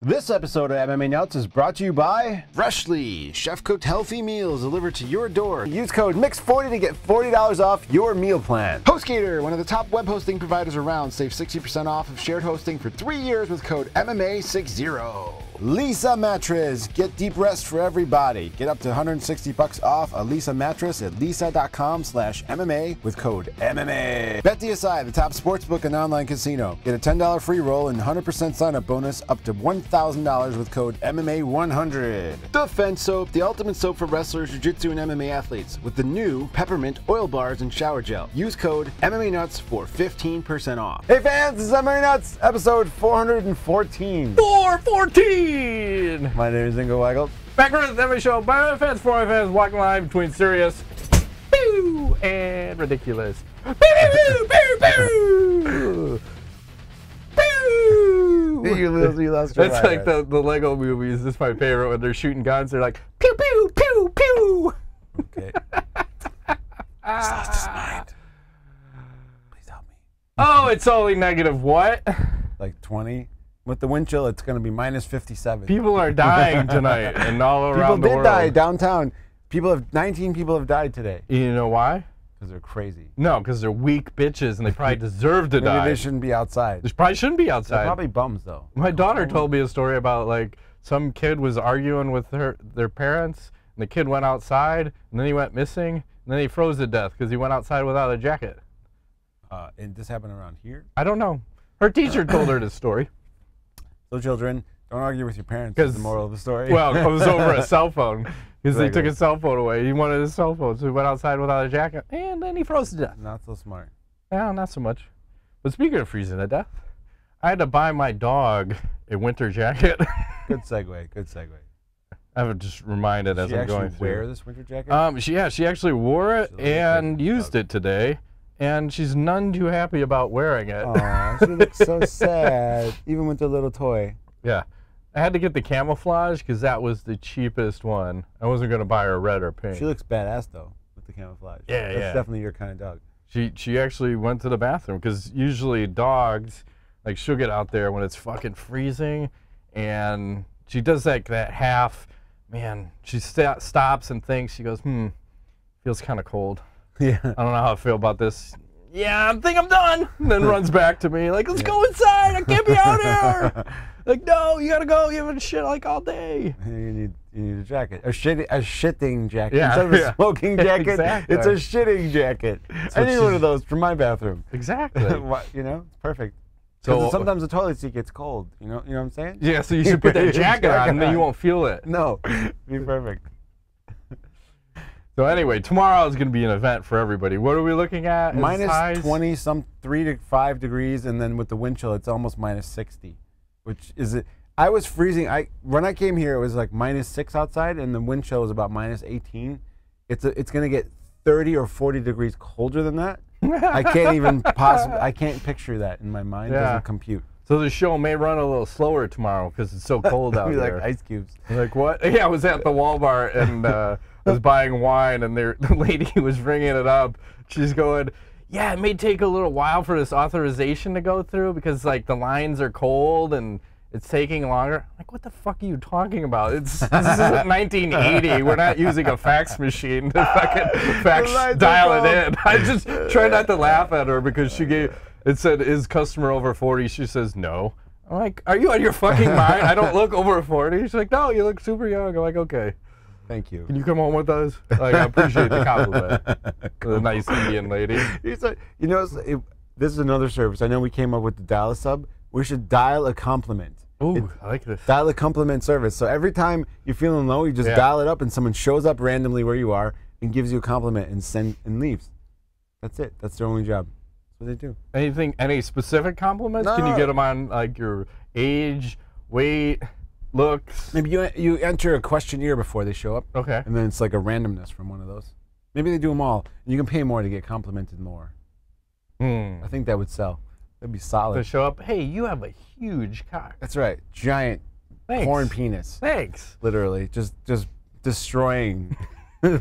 This episode of MMA Nuts is brought to you by Freshly, chef-cooked healthy meals delivered to your door. Use code MIX40 to get $40 off your meal plan. HostGator, one of the top web hosting providers around, save 60% off of shared hosting for 3 years with code MMA60. Lisa Mattress, get deep rest for everybody. Get up to $160 off a Lisa mattress at lisa.com/MMA with code MMA. BetDSI, the top sportsbook and online casino. Get a $10 free roll and 100% sign-up bonus up to $1,000 with code MMA100. Defense Soap, the ultimate soap for wrestlers, jiu-jitsu, and MMA athletes with the new peppermint oil bars and shower gel. Use code MMA Nuts for 15% off. Hey fans, this is MMA Nuts, episode 414. 414! My name is Ingo Weigel. Back with the MMA show by my fans, for my fans, walking live between serious and ridiculous. You lost your That's like the Lego movies. This is my favorite when they're shooting guns. They're like, pew, pew, pew, pew. Okay. He's lost his mind. Please help me. Oh, it's only negative what? Like 20. With the wind chill, it's going to be minus 57. People are dying tonight and all around the world. People did die downtown. 19 people have died today. You know why? Because they're crazy. No, because they're weak bitches and they probably deserve to die. Maybe they shouldn't be outside. They probably shouldn't be outside. They're probably bums, though. My daughter told me a story about, like, some kid was arguing with their parents, and the kid went outside, and then he went missing, and then he froze to death because he went outside without a jacket. And this happened around here? I don't know. Her teacher told her this story. So children, don't argue with your parents is the moral of the story. Well, it was over a cell phone because they took his cell phone away. He wanted his cell phone, so he went outside without a jacket, and then he froze to death. Not so smart. Yeah, not so much. But speaking of freezing to death, I had to buy my dog a winter jacket. Good segue. Good segue. I have just reminded as I'm going through. Did she actually wear this winter jacket? She actually wore it and used it today. And she's none too happy about wearing it. Aw, she looks so sad, even with the little toy. Yeah. I had to get the camouflage because that was the cheapest one. I wasn't going to buy her red or pink. She looks badass, though, with the camouflage. Yeah, That's definitely your kind of dog. She actually went to the bathroom because usually dogs, like, she'll get out there when it's fucking freezing, and she does like that half, man, she stops and thinks, she goes, feels kind of cold. Yeah. I don't know how I feel about this. Yeah, I think I'm done. And then runs back to me like, let's go inside. I can't be out here. Like, no, you gotta go. You haven't shit like all day. You need a jacket, a shitting jacket. Yeah, Instead of a smoking jacket, exactly. It's a shitting jacket. I need one of those for my bathroom. Exactly. You know, it's perfect. So sometimes the toilet seat gets cold. You know what I'm saying? Yeah. So you should put that jacket on, and then you won't feel it. No, be perfect. So anyway, tomorrow is going to be an event for everybody. What are we looking at? Minus 20, 3 to 5 degrees, and then with the wind chill, it's almost minus 60, which is it. I was freezing. When I came here, it was like minus 6 outside, and the wind chill was about minus 18. It's going to get 30 or 40 degrees colder than that. I can't even I can't picture that in my mind. It doesn't compute. So the show may run a little slower tomorrow because it's so cold out there. Like ice cubes. Like what? Yeah, I was at the Walmart and I was buying wine, and the lady was ringing it up. She's going, yeah, it may take a little while for this authorization to go through because, like, the lines are cold and it's taking longer. I'm like, what the fuck are you talking about? This isn't 1980. We're not using a fax machine to fucking dial it in. I just try not to laugh at her because it said, is customer over 40? She says, no. I'm like, are you out of your fucking mind? I don't look over 40. She's like, no, you look super young. I'm like, okay. Thank you. Can you come home with us? Like, I appreciate the compliment. The nice Indian lady. Like, you know, this is another service. I know we came up with the dial a sub. We should dial a compliment. Ooh, I like this. Dial a compliment service. So every time you're feeling low, you just dial it up, and someone shows up randomly where you are and gives you a compliment and leaves. That's it. That's their only job. That's what they do. Any specific compliments? No. Can you get them on, like, your age, weight, looks? Maybe you enter a questionnaire before they show up. Okay. And then it's like a randomness from one of those. Maybe they do them all. And you can pay more to get complimented more. I think that would sell. That'd be solid. To show up, hey, you have a huge cock. That's right. Giant corn penis. Thanks. Literally. Just destroying. Yeah,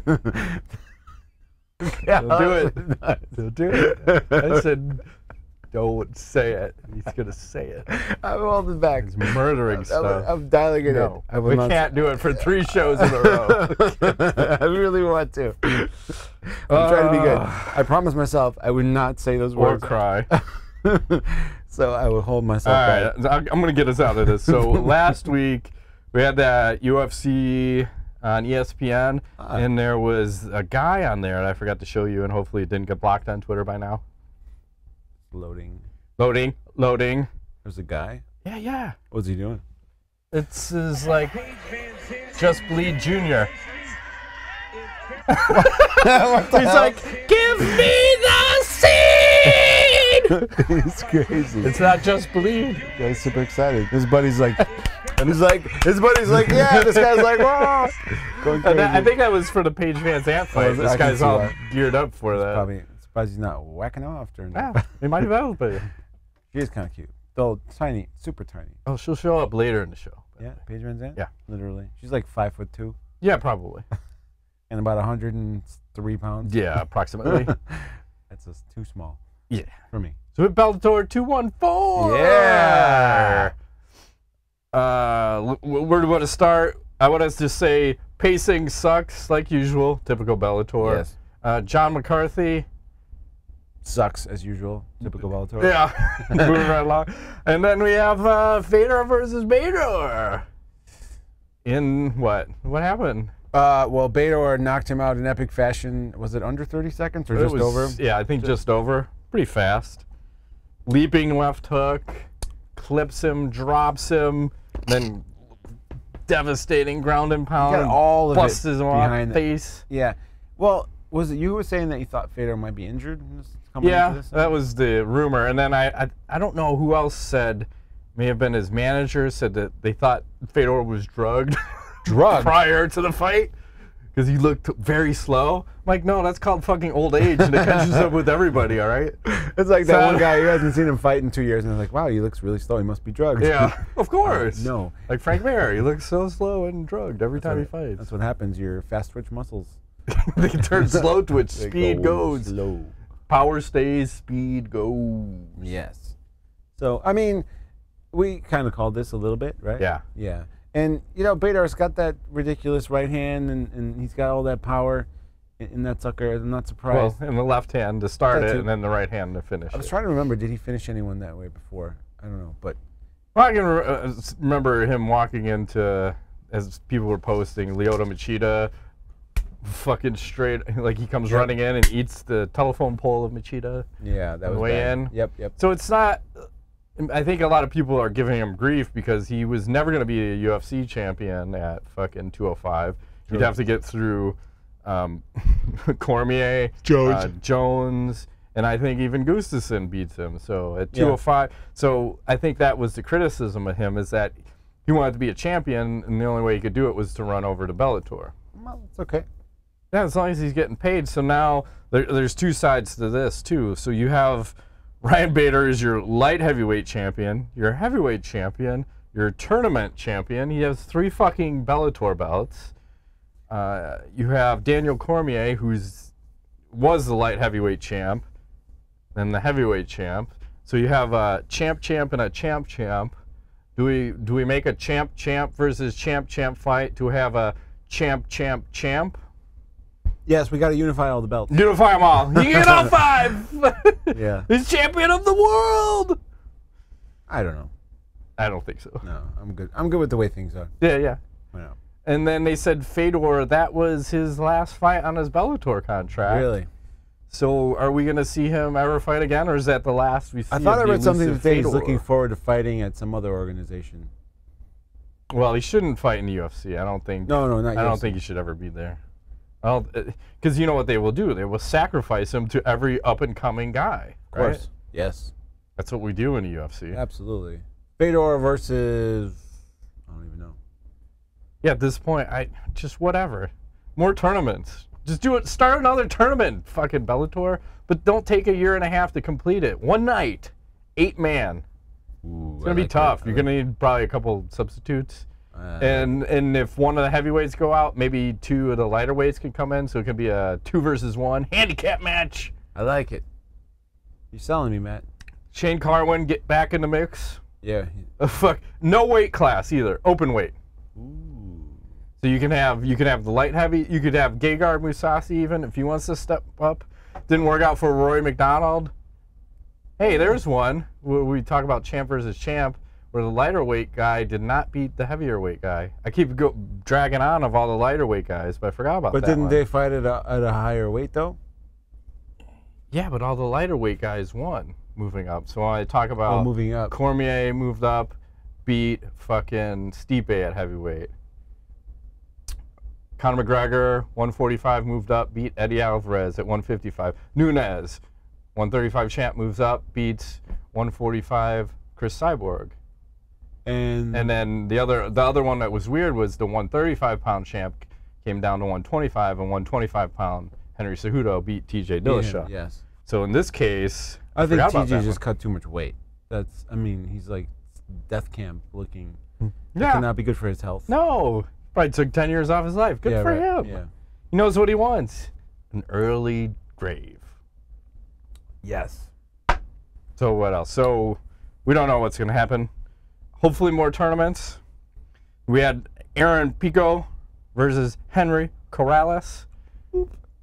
do it. Do it. I said, Don't say it. He's going to say it. I'm holding back. He's murdering stuff. I'm dialing it No, in. we can't do it for 3 shows in a row. I really want to. I'm trying to be good. I promised myself I would not say those words. Or cry. So I will hold myself back. All right, I'm going to get us out of this. So last week, we had that UFC on ESPN, and there was a guy on there, and I forgot to show you, and hopefully it didn't get blocked on Twitter by now. Loading. There's a guy? Yeah. What's he doing? It's his, like, Just Bleed Jr. He's like, give me the seed! He's crazy. It's not Just Bleed. Guy's super excited. His buddy's like, yeah, this guy's like, whoa! Going crazy. I think that was for the Paige Van Zandt fight. This guy's all geared up for that. Probably surprised he's not whacking off during that. Yeah, he might have helped. She is kind of cute. Though tiny, super tiny. Oh, she'll show up later in the show. Yeah, Paige Van Zandt? Yeah. Literally. She's like 5'2". Yeah, probably. And about 103 pounds. Yeah, approximately. That's just too small. Yeah. For me. So with Bellator 214. Yeah. Where do we want to start? I want us to say pacing sucks, like usual. Typical Bellator. Yes. John McCarthy. Sucks, as usual. Typical Bellator. Yeah. Moving right along. And then we have Fedor versus Bellator. In what? What happened? Well, Fedor knocked him out in epic fashion. Was it under 30 seconds or just over? Yeah, I think just over. Pretty fast. Leaping left hook. Clips him, drops him, then devastating ground and pound. Got all of busts it his face. Yeah. Well, was it you who were saying that you thought Fedor might be injured? Yeah, that was the rumor. And then I don't know who else said, may have been his manager, said that they thought Fedor was drugged. Drugged? Prior to the fight. Because he looked very slow. I'm like, no, that's called fucking old age, and it catches up with everybody, all right? It's like that one guy who hasn't seen him fight in 2 years, and they're like, wow, he looks really slow. He must be drugged. Yeah, of course. No. Like Frank Mir, he looks so slow and drugged every time he fights. That's what happens. Your fast twitch muscles. They can turn slow twitch. Speed goes. Slow. Power stays, speed goes. Yes. So, I mean, we kind of called this a little bit, right? Yeah. Yeah. And, you know, Fedor's got that ridiculous right hand, and he's got all that power in that sucker. I'm not surprised. Well, in the left hand to start it, and then the right hand to finish it. I was trying to remember, did he finish anyone that way before? I don't know, but... Well, I can remember him walking into, as people were posting, Lyoto Machida, fucking straight, like he comes running in and eats the telephone pole of Machida. Yeah, that was way bad. in. Yep. So it's not... I think a lot of people are giving him grief because he was never going to be a UFC champion at fucking 205. He'd have to get through Cormier, Jones, and I think even Gustafsson beats him. So at 205, so I think that was the criticism of him, is that he wanted to be a champion, and the only way he could do it was to run over to Bellator. Well, it's okay. Yeah, as long as he's getting paid. So now there's two sides to this too. So you have Ryan Bader is your light heavyweight champion, your heavyweight champion, your tournament champion. He has 3 fucking Bellator belts. You have Daniel Cormier, was the light heavyweight champ, then the heavyweight champ. So you have a champ and a champ. Do we make a champ versus champ fight to have a champ? Yes, we got to unify all the belts. Unify them all. You get all 5. Yeah. He's champion of the world. I don't know. I don't think so. No, I'm good. I'm good with the way things are. Yeah. I know. And then they said Fedor, that was his last fight on his Bellator contract. Really? So are we going to see him ever fight again, or is that the last we see? I thought I read something that he's Fedor? looking forward to fighting at some other organization. Well, he shouldn't fight in the UFC. I don't think. No, not I don't think he should ever be there. Well, because you know what they will do? They will sacrifice him to every up-and-coming guy. Of course. Right? Yes. That's what we do in the UFC. Absolutely. Fedor versus... I don't even know. Yeah, at this point, just whatever. More tournaments. Just do it. Start another tournament, fucking Bellator. But don't take 1.5 years to complete it. One night. 8-man. Ooh, it's going to be tough. You're going to need probably a couple substitutes. And if one of the heavyweights go out, maybe 2 of the lighter weights can come in, so it can be a 2 versus 1 handicap match. I like it. You're selling me, Matt. Shane Carwin get back in the mix. Yeah. Fuck. No weight class either. Open weight. Ooh. So you can have the light heavy. You could have Gegard Mousasi even if he wants to step up. Didn't work out for Rory McDonald. Hey, there's one where we talk about champ versus champ, where the lighter weight guy did not beat the heavier weight guy. I keep dragging on of all the lighter weight guys, but I forgot about that. But didn't they fight at a higher weight though? Yeah, but all the lighter weight guys won moving up. So when I talk about moving up, Cormier moved up, beat fucking Stipe at heavyweight. Conor McGregor, 145, moved up, beat Eddie Alvarez at 155. Nunes, 135 champ, moves up, beats 145 Chris Cyborg. And then the other one that was weird was the 135-pound champ came down to 125, and 125-pound Henry Cejudo beat TJ Dillashaw. Yes. So in this case, I think TJ just cut too much weight. I mean, he's like death camp looking. That cannot be good for his health. No. Probably took 10 years off his life. Good for him. Yeah. He knows what he wants. An early grave. Yes. So what else? So we don't know what's going to happen. Hopefully more tournaments. We had Aaron Pico versus Henry Corrales.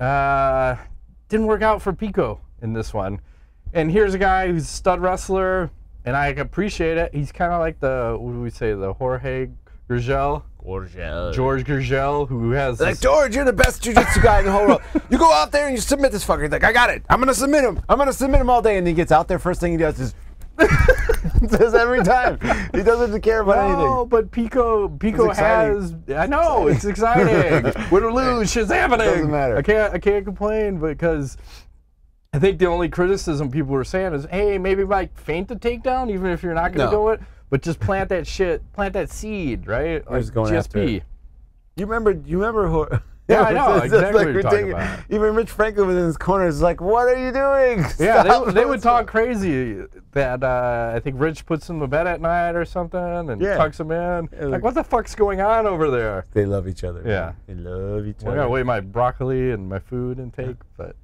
Didn't work out for Pico in this one. And here's a guy who's a stud wrestler, and I appreciate it. He's kind of like the, what do we say, the Jorge Gurgel? George Gurgel, who has like, George, you're the best jiu-jitsu guy in the whole world. You go out there and you submit this fucker. He's like, I got it. I'm going to submit him. I'm going to submit him all day. And he gets out there, first thing he does is does every time. He doesn't care about anything. No, but Pico has, I know, it's exciting. Win or lose, shit's happening. Doesn't matter. I can't complain because I think the only criticism people were saying is, hey, maybe like feint the takedown, even if you're not going to go it. But just plant that shit, plant that seed, right? Like going GSP. After. You remember who? Yeah, I know exactly what you're talking about. Even Rich Franklin was in his corner is like, what are you doing? Yeah, they would talk crazy that I think Rich puts him to bed at night or something and tucks him in. Like, what the fuck's going on over there? They love each other. Yeah. Man. They love each other. I gotta weigh my broccoli and my food intake. But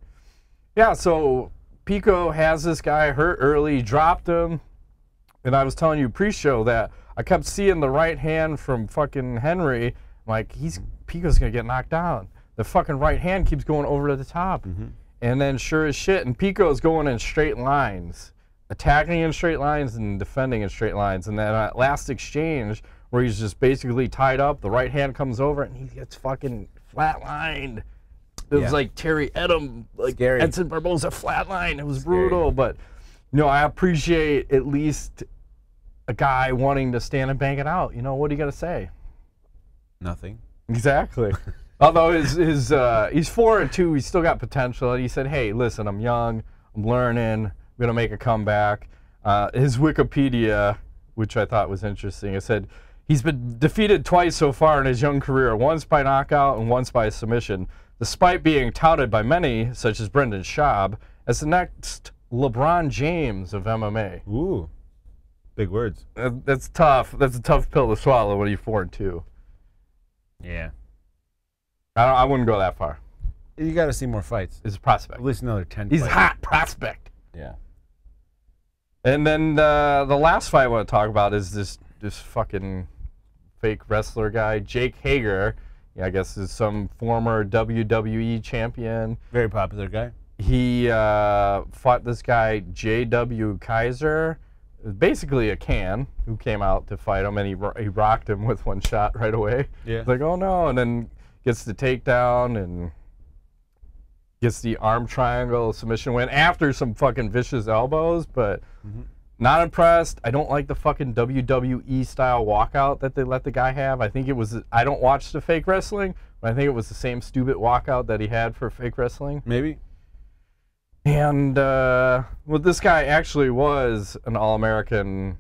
yeah, so Pico has this guy hurt early, dropped him. And I was telling you pre-show that I kept seeing the right hand from fucking Henry. I'm like, Pico's gonna get knocked down. The fucking right hand keeps going over to the top. And then sure as shit, and Pico's going in straight lines. Attacking in straight lines and defending in straight lines. And then that last exchange where he's just basically tied up, the right hand comes over and he gets fucking flatlined. It was like Terry Edom, like scary. Edson Barboza flatline. It was brutal, but you know, I appreciate at least a guy wanting to stand and bang it out. You know, what are you gonna say? Nothing. Exactly. Although he's 4-2, he's still got potential. And he said, "Hey, listen, I'm young, I'm learning, I'm gonna make a comeback." His Wikipedia, which I thought was interesting, it said he's been defeated twice so far in his young career, once by knockout and once by submission, despite being touted by many, such as Brendan Schaub, as the next LeBron James of MMA. Ooh. Big words. That's tough. That's a tough pill to swallow when you're 4-2. Yeah. I wouldn't go that far. You got to see more fights. He's a prospect. At least another 10 He's fights. hot prospect. Yeah. And then the last fight I want to talk about is this fucking fake wrestler guy, Jake Hager. Yeah, I guess is some former WWE champion. Very popular guy. He fought this guy, J.W. Kiser. Basically a can who came out to fight him, and he rocked him with one shot right away. Yeah. It's like, oh no, and then gets the takedown and gets the arm triangle submission win after some fucking vicious elbows, but not impressed. I don't like the fucking WWE style walkout that they let the guy have. I think it was, I don't watch the fake wrestling, but I think it was the same stupid walkout that he had for fake wrestling. Maybe. And, well, this guy actually was an All-American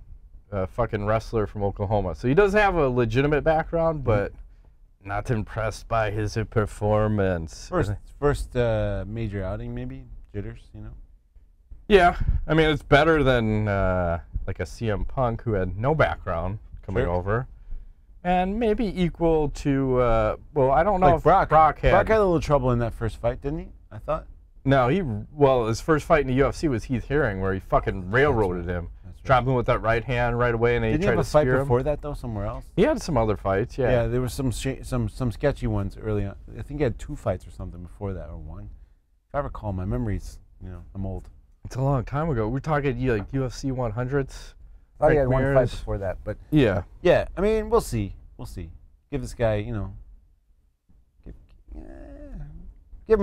fucking wrestler from Oklahoma. So he does have a legitimate background, but not impressed by his performance. First major outing, maybe? Jitters, you know? Yeah. I mean, it's better than, like a CM Punk who had no background coming over. And maybe equal to, well, I don't know like if Brock had. Brock had a little trouble in that first fight, didn't he? I thought. No, his first fight in the UFC was Heath Herring, where he fucking railroaded him. Dropped him with that right hand right away, and then he tried to spear him. Didn't he have a fight before that, though, somewhere else? He had some other fights, yeah. Yeah, there was some sketchy ones early on. I think he had 2 fights or something before that, or 1. If I recall, my memory's, I'm old. It's a long time ago. We're talking like UFC 100s. I thought he had 1 fight before that, but yeah. Yeah, I mean, we'll see. We'll see. Give this guy, give him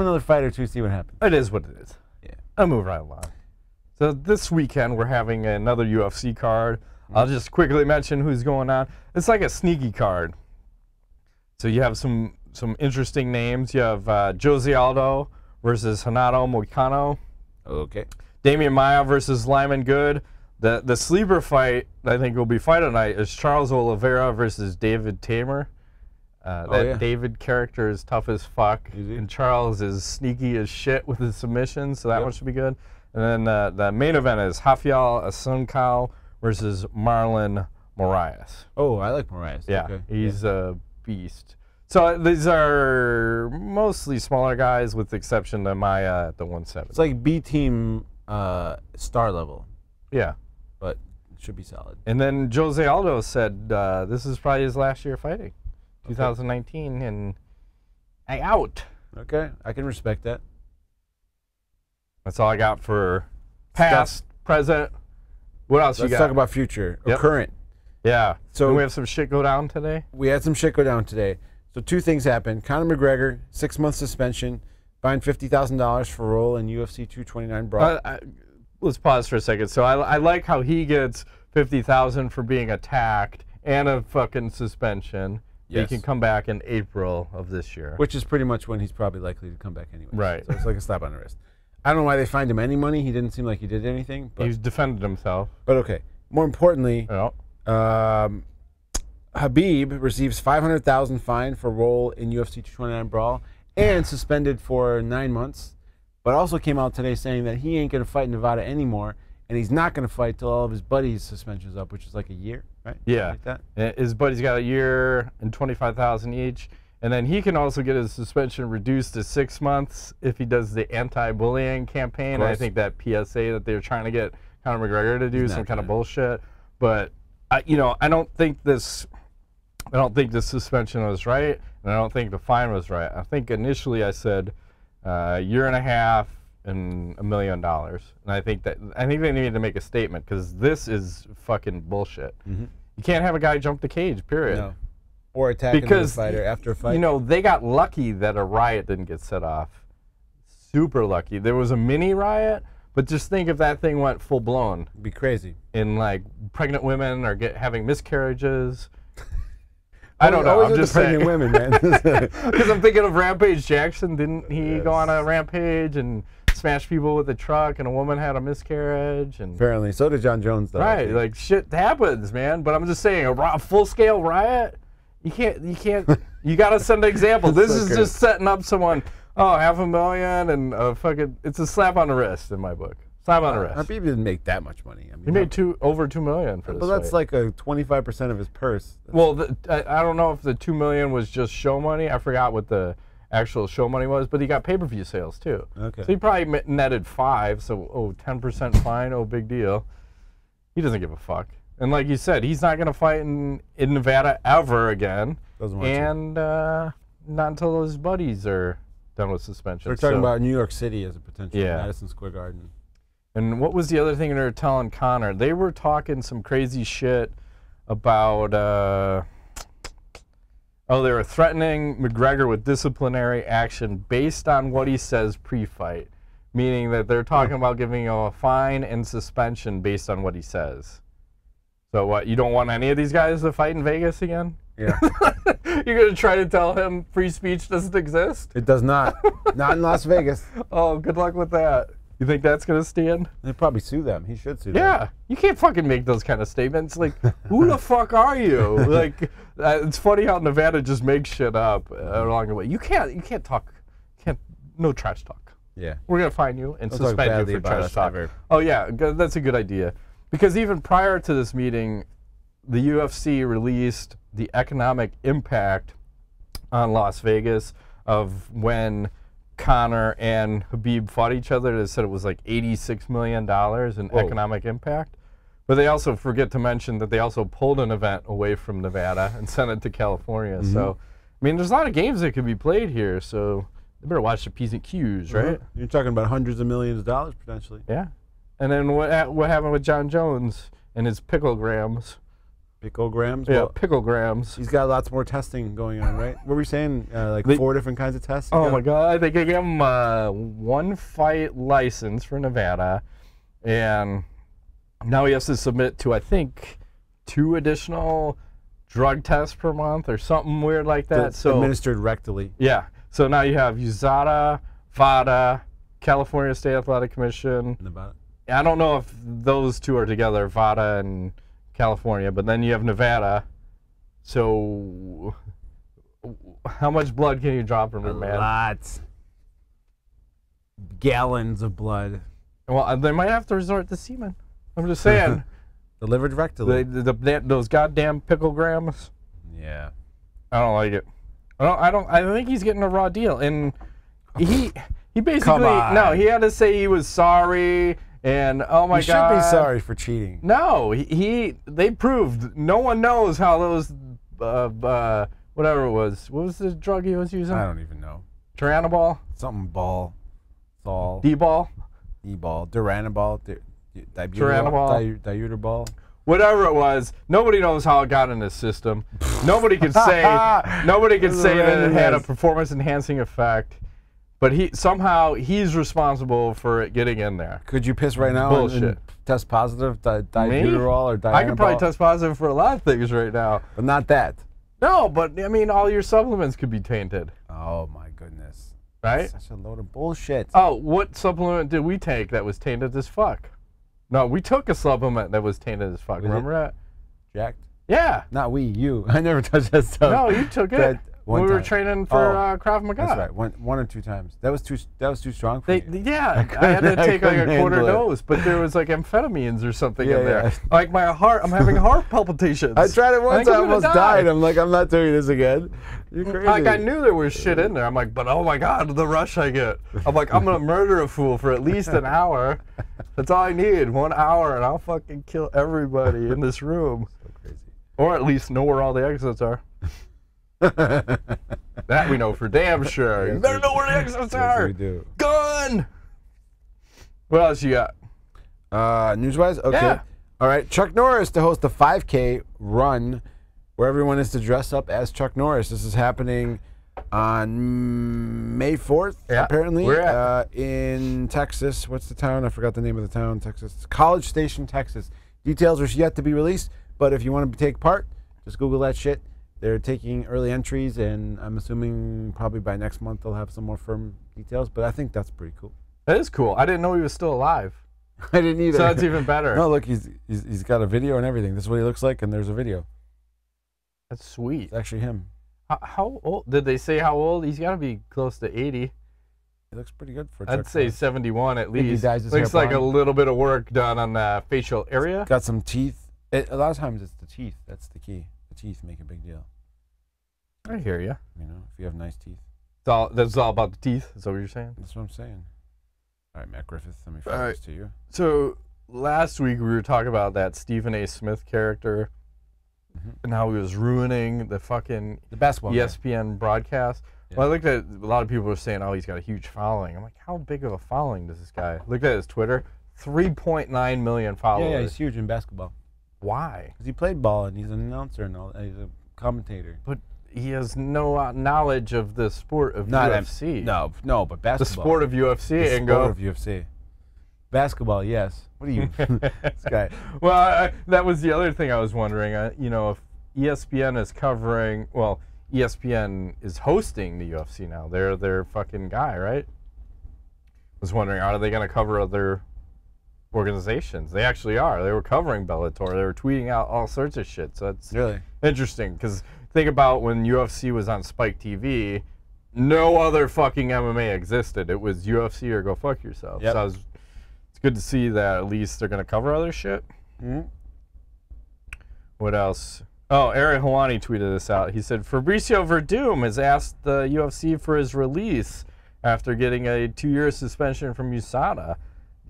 another fight or 2, see what happens. It is what it is. Yeah. I'll move right along. So this weekend we're having another UFC card. I'll just quickly mention who's going on. It's like a sneaky card. So you have some interesting names. You have Jose Aldo versus Renato Moicano. Okay. Damian Maia versus Lyman Good. The sleeper fight I think will be fight tonight is Charles Oliveira versus David Tamer. David character is tough as fuck, and Charles is sneaky as shit with his submissions, so that one should be good. And then the main event is Rafael Asuncao versus Marlon Moraes. Oh, I like Moraes. Yeah, okay. He's a beast. So these are mostly smaller guys, with the exception of Maia at the 170. It's like B team star level. Yeah, but it should be solid. And then Jose Aldo said this is probably his last year fighting, 2019, and I out. Okay, I can respect that. That's all I got for past, present. What else you got? Let's talk about future or current. Yeah. So we have some shit go down today? We had some shit go down today. So 2 things happened. Conor McGregor, 6-month suspension, fined $50,000 for role in UFC 229 brawl. Let's pause for a second. So I like how he gets $50,000 for being attacked and a fucking suspension. Yes. He can come back in April of this year. Which is pretty much when he's probably likely to come back anyway. Right. So it's like a slap on the wrist. I don't know why they fined him any money. He didn't seem like he did anything. But he's defended himself. But okay. More importantly, Khabib receives $500,000 fine for role in UFC 229 brawl and suspended for 9 months. But also came out today saying that he ain't going to fight in Nevada anymore, and he's not going to fight till all of his buddies' suspensions up, which is like a year, right? Yeah. Like that. His buddies got a year and $25,000 each. And then he can also get his suspension reduced to 6 months if he does the anti-bullying campaign. And I think that PSA that they're trying to get Conor McGregor to do some kind of bullshit. But I don't think this suspension was right, and I don't think the fine was right. I think initially I said a year and a half and $1 million, and I think they needed to make a statement because this is fucking bullshit. Mm-hmm. You can't have a guy jump the cage. Period. No. Or attack another fighter after a fight. They got lucky that a riot didn't get set off. Super lucky. There was a mini riot, but just think if that thing went full blown. It'd be crazy. And like pregnant women are having miscarriages. I don't know. Always I'm just pregnant women, man. Because I'm thinking of Rampage Jackson. Didn't he go on a rampage and smash people with a truck, and a woman had a miscarriage? And apparently, so did Jon Jones, though. Right, like shit happens, man. But I'm just saying, a full-scale riot. You can't. You gotta send an example. This is just setting up someone. Oh, $500,000 and a fucking. It's a slap on the wrist in my book. Slap on the wrist. Khabib didn't make that much money. I mean, he made over $2 million for this. But that's like a 25% of his purse. Well, I don't know if the $2 million was just show money. I forgot what the actual show money was, but he got pay-per-view sales too. Okay. So he probably netted 5. So 10% fine. Oh, big deal. He doesn't give a fuck. And like you said, he's not going to fight in Nevada ever again. Doesn't want to. Not until his buddies are done with suspension. We're talking about New York City as a potential Madison Square Garden. And what was the other thing they were telling Conor? They were talking some crazy shit about, they were threatening McGregor with disciplinary action based on what he says pre-fight, meaning that they're talking about giving him a fine and suspension based on what he says. So what, you don't want any of these guys to fight in Vegas again? Yeah. You're going to try to tell him free speech doesn't exist? It does not. Not in Las Vegas. Oh, good luck with that. You think that's going to stand? They'd probably sue them. He should sue them. Yeah. You can't fucking make those kind of statements. Like, who the fuck are you? Like, it's funny how Nevada just makes shit up along the way. You can't talk. No trash talk. Yeah. We're going to fine you and suspend you for trash talk. Oh, yeah. That's a good idea. Because even prior to this meeting, the UFC released the economic impact on Las Vegas of when Conor and Khabib fought each other, they said it was like $86 million in economic impact. But they also forget to mention that they also pulled an event away from Nevada and sent it to California. So, I mean, there's a lot of games that could be played here. So, you better watch the P's and Q's, right? You're talking about hundreds of millions of dollars potentially. Yeah. And then what happened with Jon Jones and his picograms? Picograms? Yeah, Well, picograms. he's got lots more testing going on, right? What were we saying? Like 4 different kinds of tests? Oh my God! They gave him one fight license for Nevada, and now he has to submit to, I think, 2 additional drug tests per month or something weird like that. So administered rectally. yeah. So now you have USADA, VADA, California State Athletic Commission. Nevada. I don't know if those 2 are together, VADA and California, but then you have Nevada. So how much blood can you draw from it, man? Lots. Gallons of blood. Well, they might have to resort to semen. I'm just saying. Delivered rectally. Those goddamn picograms. Yeah. I don't like it. I think he's getting a raw deal, and he basically he had to say he was sorry. And oh my God, you should be sorry for cheating. No, they proved no one knows how those whatever it was. What was the drug he was using? I don't even know. Turanabol? Something ball. Sol. D-ball? E-ball. Duranabol. Turanabol. Diuterbol. Whatever it was, nobody knows how it got in his system. Nobody could say that it had a performance enhancing effect. But he's responsible for it getting in there. Could you piss right now and test positive dibuterol or dianabol? I could probably test positive for a lot of things right now. But not that. No, but I mean, all your supplements could be tainted. Oh my goodness. Right? That's such a load of bullshit. Oh, what supplement did we take that was tainted as fuck? No, we took a supplement that was tainted as fuck. Remember that? Jacked? Yeah. Not we, you. I never touched that stuff. No, you took it. We were training for Krav Maga. That's right. One or 2 times. That was too strong for you. Yeah, I had to take like a quarter dose, but there was like amphetamines or something in there. Like my heart, I'm having heart palpitations. I tried it once, I almost died. I'm like, I'm not doing this again. You're crazy. Like I knew there was shit in there. I'm like, but oh my God, the rush I get. I'm like, I'm gonna murder a fool for at least an hour. That's all I need, 1 hour, and I'll fucking kill everybody in this room. So crazy. Or at least know where all the exits are. That we know for damn sure. Yes, you better know where the exits are. We do. Gun. What else you got? News-wise? Okay. Yeah. All right. Chuck Norris to host a 5K run where everyone is to dress up as Chuck Norris. This is happening on May 4th, apparently. Where at? In Texas. What's the town? I forgot the name of the town. Texas. College Station, Texas. Details are yet to be released, but if you want to take part, just Google that shit. They're taking early entries, and I'm assuming probably by next month they'll have some more firm details, but I think that's pretty cool. That is cool. I didn't know he was still alive. I didn't either. So that's even better. No, look, he's got a video and everything. This is what he looks like, and there's a video. That's sweet. It's actually him. How old? Did they say how old? He's got to be close to 80. He looks pretty good for I'd say 71 at least. He dyes his Looks hair like a little bit of work done on the facial area. Got some teeth. A lot of times it's the teeth. That's the key. The teeth make a big deal. I hear you. You know, if you have nice teeth. That's all about the teeth. Is that what you're saying? That's what I'm saying. All right, Matt Griffith, let me forward this to you. So last week we were talking about that Stephen A. Smith character and how he was ruining the fucking basketball ESPN broadcast. Yeah. Well, I looked at a lot of people were saying, "Oh, he's got a huge following." I'm like, how big of a following does this guy? Looked at his Twitter, 3.9 million followers. Yeah, he's huge in basketball. Why? Because he played ball and he's an announcer and all. He's a commentator. But he has no knowledge of the sport of UFC. No, but basketball. The sport of UFC. The sport of UFC. Basketball, yes. What are you, this guy? Well, that was the other thing I was wondering. You know, if ESPN is covering, well, ESPN is hosting the UFC now. They're their fucking guy, right? I was wondering, are they going to cover other organizations? They actually are. They were covering Bellator. They were tweeting out all sorts of shit. So that's really interesting because think about when UFC was on Spike TV, no other fucking MMA existed. It was UFC or go fuck yourself. Yep. So it's good to see that at least they're going to cover other shit. What else? Oh, Ariel Helwani tweeted this out. He said, Fabricio Werdum has asked the UFC for his release after getting a 2-year suspension from USADA.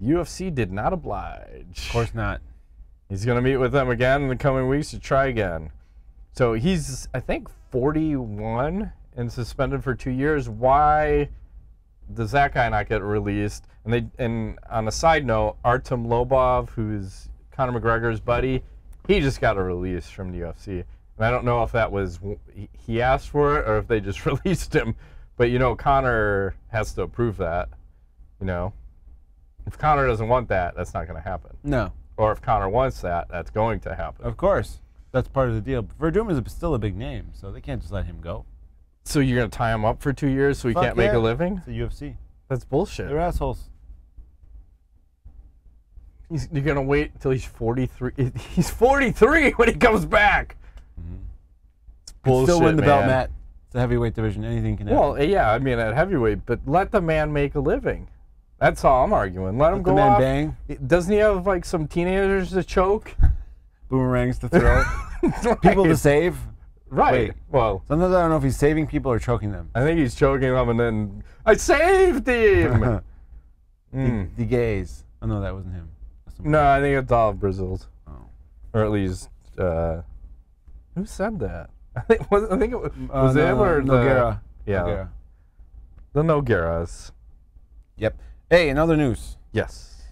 The UFC did not oblige. Of course not. He's going to meet with them again in the coming weeks to try again. So he's, I think, 41 and suspended for 2 years. Why does that guy not get released? And on a side note, Artem Lobov, who's Conor McGregor's buddy, he just got a release from the UFC. And I don't know if that was he asked for it or if they just released him. But, you know, Conor has to approve that, you know. If Conor doesn't want that, that's not going to happen. No. Or if Conor wants that, that's going to happen. Of course. That's part of the deal. Werdum is still a big name, so they can't just let him go. So you're going to tie him up for 2 years so he can't make a living? It's the UFC. That's bullshit. They're assholes. You're going to wait until he's 43. He's 43 when he comes back. It's bullshit, still win the belt, man. Matt. It's a heavyweight division. Anything can happen. Well, yeah, I mean, at heavyweight, but let the man make a living. That's all I'm arguing. Let him go the man off. bang. Doesn't he have, like, some teenagers to choke? Boomerangs to throw. Right. People to save. Right. Wait. Well, Sometimes I don't know if he's saving people or choking them. I think he's choking them and then, I saved him! The gays. Oh, no, that wasn't him. No, I think it's all Brazil's. Oh. Or at least, who said that? I think it was him or Nogueira. Yeah. Nogueira. The Nogueiras. Yep. Hey, in other news. Yes.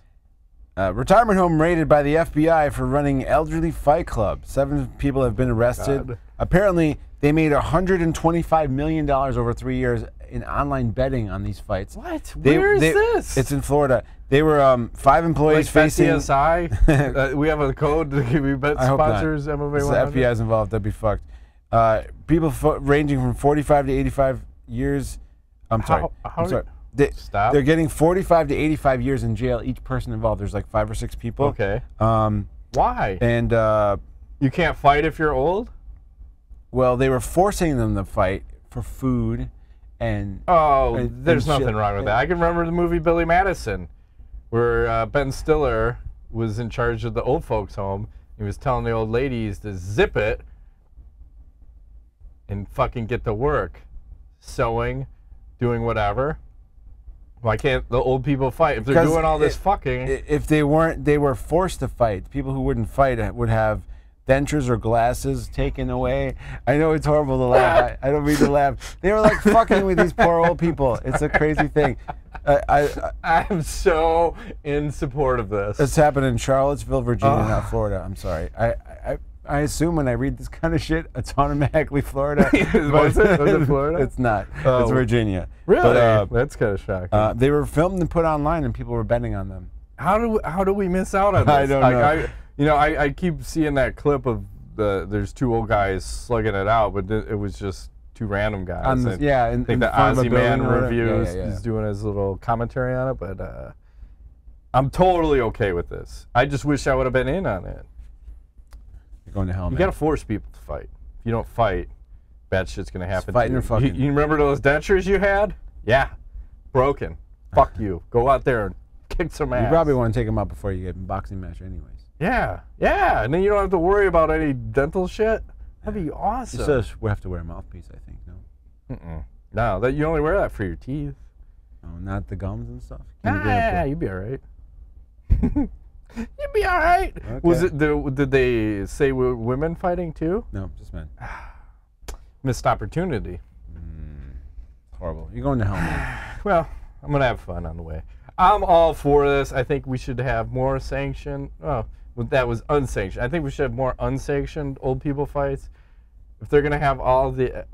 Retirement home raided by the FBI for running elderly fight club. 7 people have been arrested. God. Apparently, they made $125 million over 3 years in online betting on these fights. What? Where is this? It's in Florida. They were 5 employees like facing... CSI? We have a code to give you bet sponsors, MMA If 100? the FBI's involved, that'd be fucked. People ranging from 45 to 85 years... I'm sorry. They're getting 45 to 85 years in jail, each person involved. There's like 5 or 6 people. Okay. Why? And you can't fight if you're old? well, they were forcing them to fight for food and... Oh, there's nothing wrong with that. I can remember the movie Billy Madison, where Ben Stiller was in charge of the old folks' home. He was telling the old ladies to zip it and fucking get to work. Sewing, doing whatever. Why can't the old people fight if they're doing all this fucking? If they weren't, they were forced to fight. People who wouldn't fight would have dentures or glasses taken away. I know it's horrible to laugh. I don't mean to laugh. They were like fucking with these poor old people. It's a crazy thing. I'm so in support of this. It's happened in Charlottesville, Virginia, not Florida. I'm sorry. I assume when I read this kind of shit, it's automatically Florida. Was it Florida? It's not. Oh. It's Virginia. Really? But, that's kind of shocking. they were filmed and put online, and people were betting on them. How do we miss out on this? I don't know. I keep seeing that clip of there's 2 old guys slugging it out, but it was just 2 random guys. And I think the Ozzy Man reviews is doing his little commentary on it, but I'm totally okay with this. I just wish I would have been in on it. You're going to hell, man. You got to force people to fight. If you don't fight, bad shit's going to happen. Fighting or fucking. You remember those dentures you had? Yeah. Broken. Fuck you. Go out there and kick some ass. You probably want to take them out before you get in a boxing match anyways. Yeah. Yeah. And then you don't have to worry about any dental shit. That'd be awesome. You still have to wear a mouthpiece, I think, no? No, you only wear that for your teeth. Oh, not the gums and stuff? Yeah, you'd be all right. You'd be all right. Okay. Was it? Did they say women fighting too? No, just men. Missed opportunity. Horrible. You're going to hell, man. Well, I'm gonna have fun on the way. I'm all for this. I think we should have more sanctioned. Oh, that was unsanctioned. I think we should have more unsanctioned old people fights. If they're gonna have all the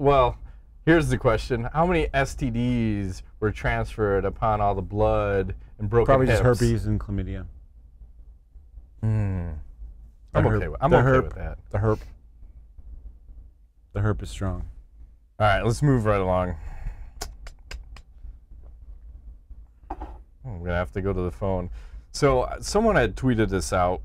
here's the question: how many STDs were transferred upon all the blood and broken hips? Probably just herpes and chlamydia. I'm okay with that. The herp is strong. All right, let's move right along. I'm gonna have to go to the phone. So someone had tweeted this out.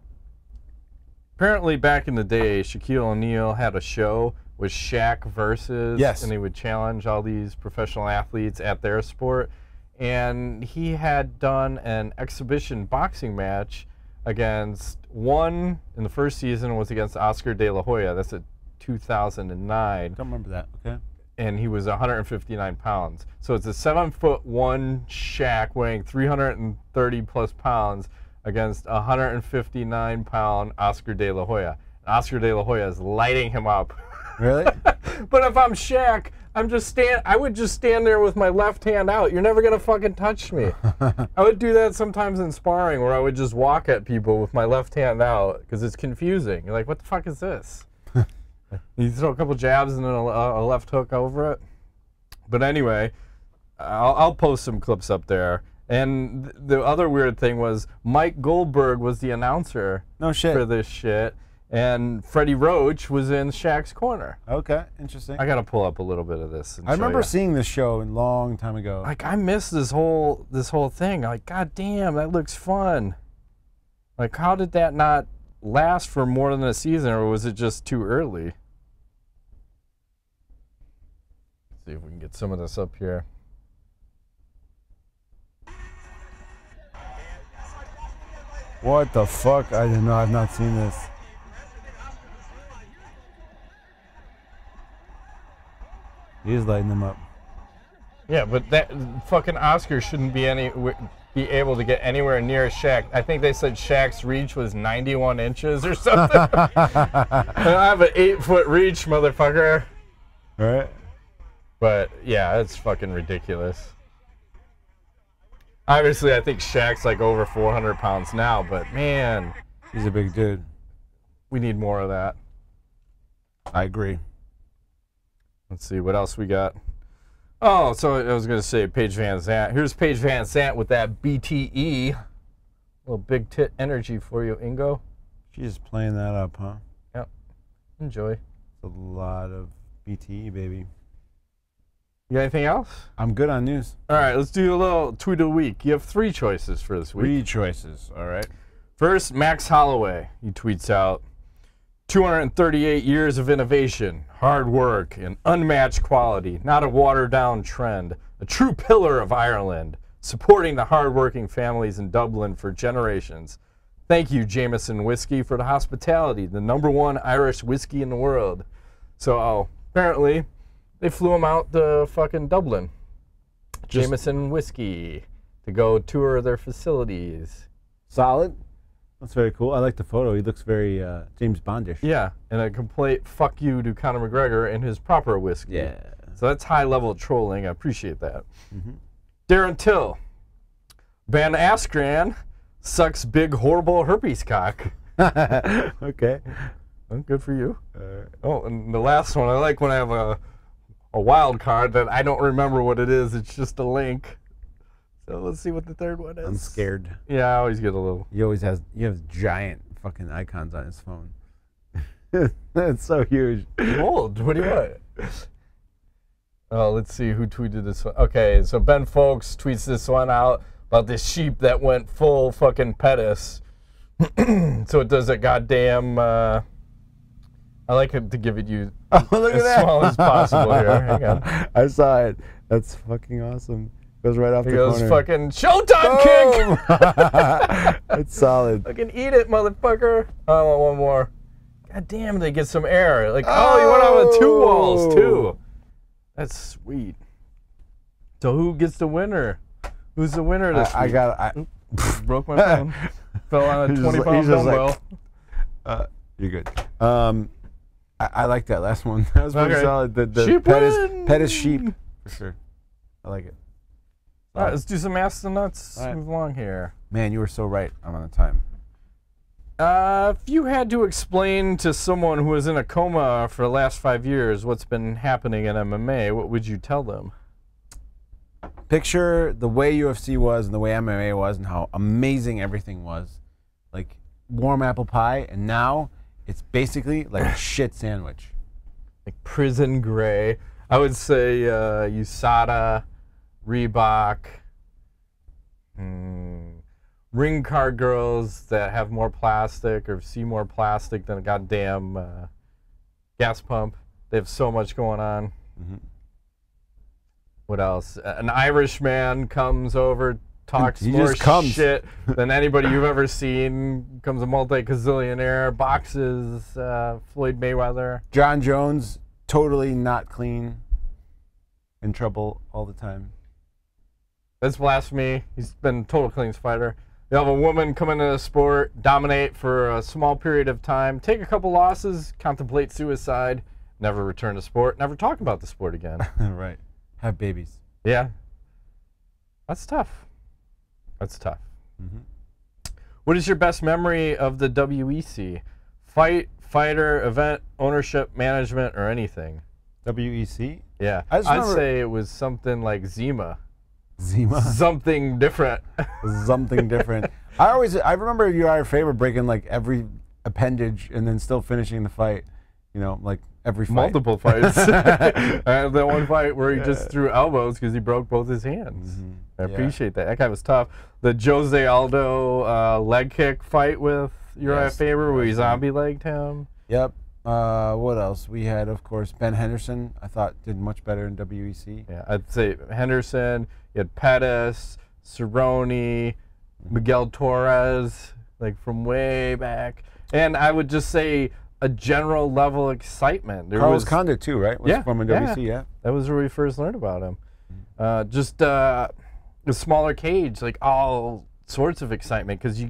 Apparently, back in the day, Shaquille O'Neal had a show with Shaq versus, and he would challenge all these professional athletes at their sport. And he had done an exhibition boxing match against one in the first season was against Oscar De La Hoya. That's at 2009. Don't remember that. Okay. and he was 159 pounds. So it's a 7'1" Shaq weighing 330 plus pounds against a 159 pound Oscar De La Hoya. And Oscar De La Hoya is lighting him up. Really? But if I'm Shaq, I would just stand there with my left hand out. You're never gonna fucking touch me. I would do that sometimes in sparring, where I would just walk at people with my left hand out because it's confusing. You're like, what the fuck is this? You throw a couple jabs and then a left hook over it. But anyway, I'll post some clips up there. And the other weird thing was Mike Goldberg was the announcer for this shit. And Freddie Roach was in Shaq's corner. Okay, interesting. I gotta pull up a little bit of this. I remember seeing this show a long time ago. Like, I missed this whole thing. Like, god damn, that looks fun. Like, how did that not last for more than a season, or was it just too early? Let's see if we can get some of this up here. What the fuck? I didn't know. I've not seen this. He's lighting them up. Yeah, but that fucking Oscar shouldn't be able to get anywhere near Shaq. I think they said Shaq's reach was 91 inches or something. I have an 8-foot reach, motherfucker. All right. But yeah, it's fucking ridiculous. Obviously, I think Shaq's like over 400 pounds now, but man, he's a big dude. We need more of that. I agree. Let's see what else we got. Oh, so I was going to say Paige Van Zandt. Here's Paige Van Zandt with that BTE. A little big tit energy for you, Ingo. She's just playing that up, huh? Yep. Enjoy. A lot of BTE, baby. You got anything else? I'm good on news. All right, let's do a little tweet of the week. You have 3 choices for this week. 3 choices, all right. First, Max Holloway. He tweets out, 238 years of innovation, hard work, and unmatched quality, not a watered-down trend, a true pillar of Ireland, supporting the hard-working families in Dublin for generations. Thank you, Jameson Whiskey, for the hospitality, the #1 Irish whiskey in the world. So, apparently, they flew him out to fucking Dublin. Jameson Whiskey, to go tour their facilities. Solid. That's very cool. I like the photo. He looks very James Bondish. Yeah, and a complete fuck you to Conor McGregor and his proper whiskey. Yeah. So that's high-level trolling. I appreciate that. Darren Till. Ben Askren sucks big, horrible herpes cock. Okay. Well, good for you. Oh, and the last one, I like when I have a wild card that I don't remember what it is. It's just a link. So let's see what the third one is. I'm scared. Yeah, I always get a little. He always has. You have giant fucking icons on his phone. That's so huge. Old. What do you want? Oh, let's see who tweeted this one. Okay, so Ben Folks tweets this one out about this sheep that went full fucking Pettis. So it does a goddamn. I like it to give it you as small as possible here. Hang on. I saw it. That's fucking awesome. Goes right off the corner. He goes fucking Showtime kick. It's solid. Fucking eat it, motherfucker. I want one more. God damn, they get some air. Like, oh, you went out with 2 walls too. That's sweet. So who gets the winner? Who's the winner this week? Oops, broke my phone. Fell on a 20-pound dumbbell. Like, you're good. I like that last one. That was pretty solid. The sheep Pettis sheep for sure. I like it. All right, let's do some Ask the Nuts. Right. Move along here. Man, you were so right. I'm on the time. If you had to explain to someone who was in a coma for the last 5 years what's been happening in MMA, what would you tell them? Picture the way UFC was and the way MMA was and how amazing everything was. Like warm apple pie, and now it's basically like a shit sandwich. Like prison gray. I would say USADA, Reebok, ring card girls that have more plastic or see more plastic than a goddamn gas pump. They have so much going on. What else? An Irish man comes over, talks more shit than anybody you've ever seen, becomes a multi-gazillionaire, boxes Floyd Mayweather. Jon Jones, totally not clean. in trouble all the time. That's blasphemy. He's been a total clean fighter. You have a woman come into the sport, dominate for a small period of time, take a couple losses, contemplate suicide, never return to sport, never talk about the sport again. Right. Have babies. Yeah. That's tough. That's tough. Mm-hmm. What is your best memory of the WEC? Fight, fighter, event, ownership, management, or anything? WEC? Yeah. I'd say it was something like Zima. Zima? Something different. Something different. I remember you are favorite breaking like every appendage and then still finishing the fight. You know, like every fight. Multiple fights. I had that one fight where he just threw elbows because he broke both his hands. Mm-hmm. I appreciate that. That guy was tough. The Jose Aldo leg kick fight with Uriah Faber where he zombie legged him. Yep. What else? We had, of course, Ben Henderson. I thought did much better in WEC. Yeah, I'd say Henderson. You had Pettis, Cerrone, Miguel Torres, like from way back. And I would just say a general level of excitement. Carlos Condit too, right? Was from WEC, yeah. That was where we first learned about him. Just a smaller cage, like all sorts of excitement because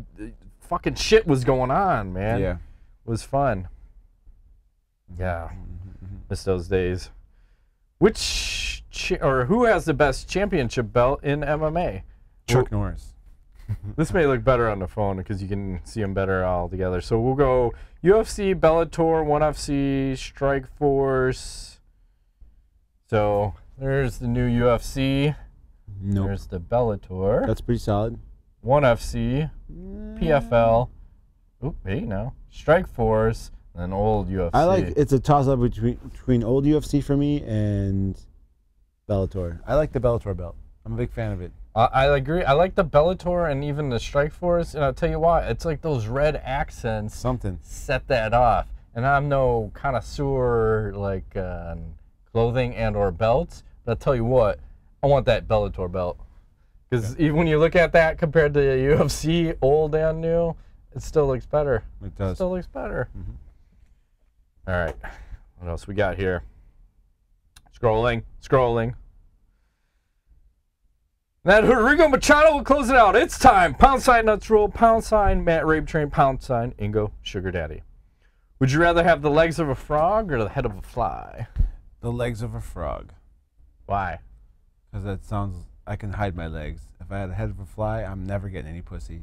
fucking shit was going on, man. Yeah. It was fun. Yeah. Miss those days. Who has the best championship belt in MMA? Chuck Norris. This may look better on the phone because you can see them better all together. So we'll go UFC, Bellator, ONE FC, Strikeforce. So there's the new UFC. Nope. There's the Bellator. That's pretty solid. ONE FC, PFL. Oop, hey now. Strikeforce, and old UFC. I like it's a toss-up between old UFC for me and Bellator. I like the Bellator belt. I'm a big fan of it. I agree. I like the Bellator and even the Strikeforce, and I'll tell you why. It's like those red accents. Something. Set that off. And I'm no connoisseur like clothing and or belts, but I'll tell you what, I want that Bellator belt. Because even when you look at that compared to the UFC, old and new, it still looks better. It does. It still looks better. Mm-hmm. All right. What else we got here? Scrolling. That Rodrigo Machado will close it out. It's time. # Nuts Rule, # Matt Rabe Train, # Ingo Sugar Daddy. Would you rather have the legs of a frog or the head of a fly? The legs of a frog. Why? Because that sounds, I can hide my legs. If I had a head of a fly, I'm never getting any pussy.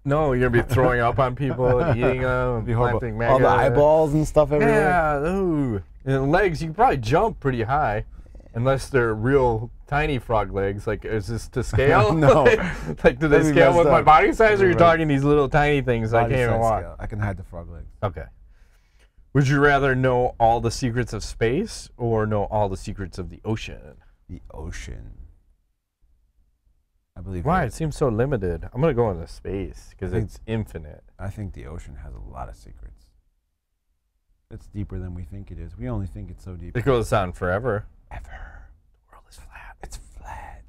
No, you're going to be throwing up on people and eating them. And all the eyeballs and stuff everywhere. Yeah, ooh. And legs, you can probably jump pretty high. Unless they're real tiny frog legs. Like, is this to scale? No. Like, do they scale with my body size, or are you talking these little tiny things I can't even walk? Scale. I can hide the frog legs. Okay. Would you rather know all the secrets of space or know all the secrets of the ocean? The ocean. I believe. Why? It seems so limited. I'm going to go into space because it's infinite. I think the ocean has a lot of secrets. It's deeper than we think it is. We only think it's so deep. It goes on forever. Ever. The world is flat. It's flat.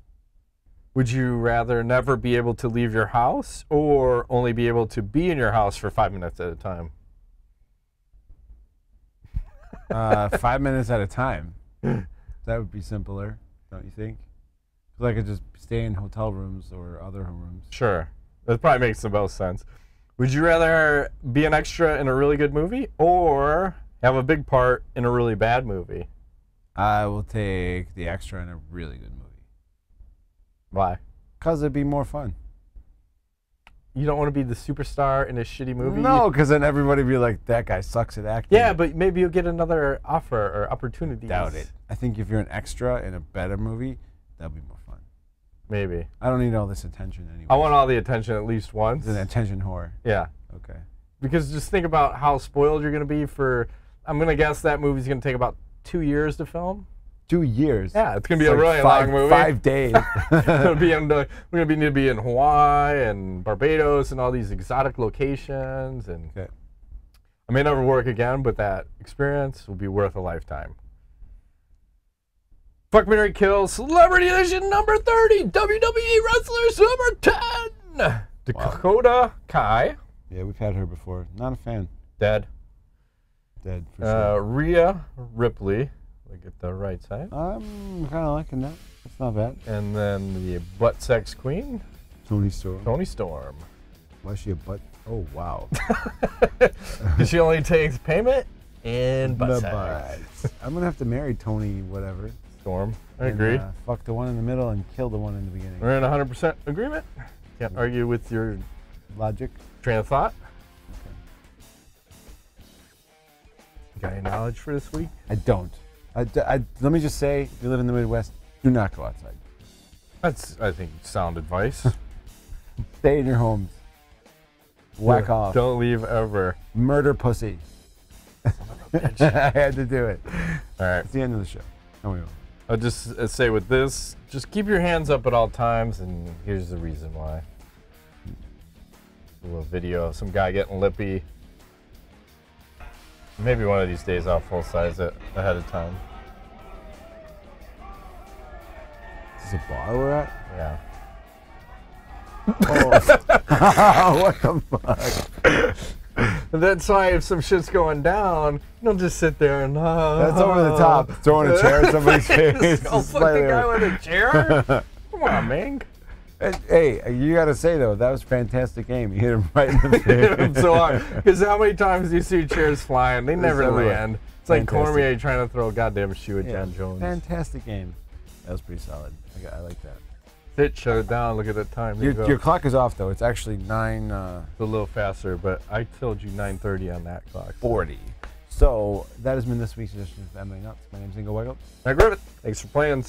Would you rather never be able to leave your house or only be able to be in your house for 5 minutes at a time? 5 minutes at a time. That would be simpler, don't you think? Because I could just stay in hotel rooms or other rooms. Sure. That probably makes the most sense. Would you rather be an extra in a really good movie or have a big part in a really bad movie? I will take the extra in a really good movie. Why? Because it'd be more fun. You don't want to be the superstar in a shitty movie? No, because then everybody would be like, that guy sucks at acting. Yeah, but maybe you'll get another offer or opportunity. Doubt it. I think if you're an extra in a better movie, that'll be more fun. Maybe. I don't need all this attention anyway. I want all the attention at least once. It's an attention whore. Yeah. Okay. Because just think about how spoiled you're going to be for, I'm going to guess that movie's going to take about 2 years to film. 2 years? Yeah, it's going to be a really long movie. 5 days. We're going to need to be in Hawaii and Barbados and all these exotic locations. And okay. I may never work again, but that experience will be worth a lifetime. Fuck, Marry, Kill, Celebrity Edition number 30, WWE Wrestlers number 10. Dakota Kai. Yeah, we've had her before. Not a fan. Dead. Dead, for sure. Rhea Ripley. Look at the right side. I'm kind of liking that. It's not bad. And then the butt sex queen, Tony Storm. Tony Storm. Why is she a butt? Oh, wow. She only takes payment and butt sex. I'm going to have to marry Tony whatever. Storm. I agree. Fuck the one in the middle and kill the one in the beginning. We're in 100% agreement. Can't argue with your logic. Train of thought. Okay. Got any knowledge for this week? I don't. Let me just say, if you live in the Midwest, do not go outside. That's, I think, sound advice. Stay in your homes. Whack off. Don't leave ever. Murder pussy. I had to do it. All right. It's the end of the show. I'll just say with this, just keep your hands up at all times, and here's the reason why. A little video of some guy getting lippy. Maybe one of these days I'll full size it ahead of time. Is this a bar we're at? Yeah. Oh. What the fuck? That's why if some shit's going down, you don't just sit there and that's over the top. Throwing a chair at somebody's face. Oh, fuck the guy with a chair? Come on, man. Hey, you got to say though, that was a fantastic aim. You hit him right in the face. Hit him so hard. Because how many times do you see chairs flying? They never land. It's like Cormier trying to throw a goddamn shoe at Jon Jones. Fantastic game. That was pretty solid. I like that. Hit, shut it down. Look at the time. Your clock is off though. It's actually 9. It's a little faster, but I told you 9:30 on that clock. 40. So that has been this week's edition of MMANUTS. My name's Ingo Weigelt. Matt Griffith. Thanks for playing.